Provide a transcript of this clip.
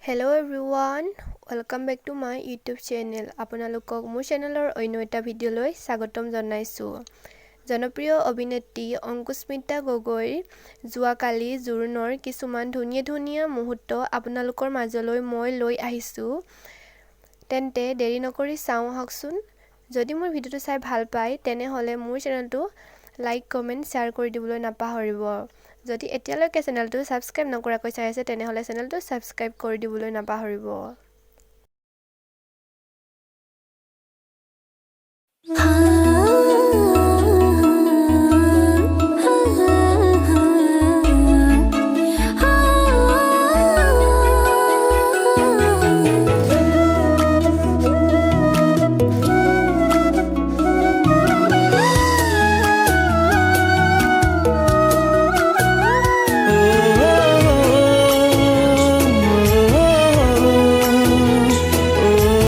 Hello everyone, welcome back to my YouTube channel. আপোনালোকক মোৰ চেনেলৰ অন্য এটা ভিডিঅ'লৈ স্বাগতম জনাইছো। জনপ্ৰিয় অভিনেত্ৰী angusmita গগৈৰ যোৱাকালি জোৰোণৰ কিছুমান ধুনীয়া মুহূৰ্ত আপোনালোকৰ মাজলৈ মই লৈ আহিছো। তেন্তে দেৰি নকৰি চাওঁ আহকচোন। যদি মোৰ ভিডিঅ'টো চাই ভাল পায় তেনেহলে মোৰ চেনেলটো লাইক কমেন্ট শ্বেয়াৰ কৰি দিবলৈ নাপাহৰিব। যদি এতিয়ালৈকে চেনেলটো সাবস্ক্ৰাইব নকৰাকৈ চাই আছে তেনেহলে চেনেলটো সাবস্ক্ৰাইব কৰি দিবলৈ নাপাহৰিব।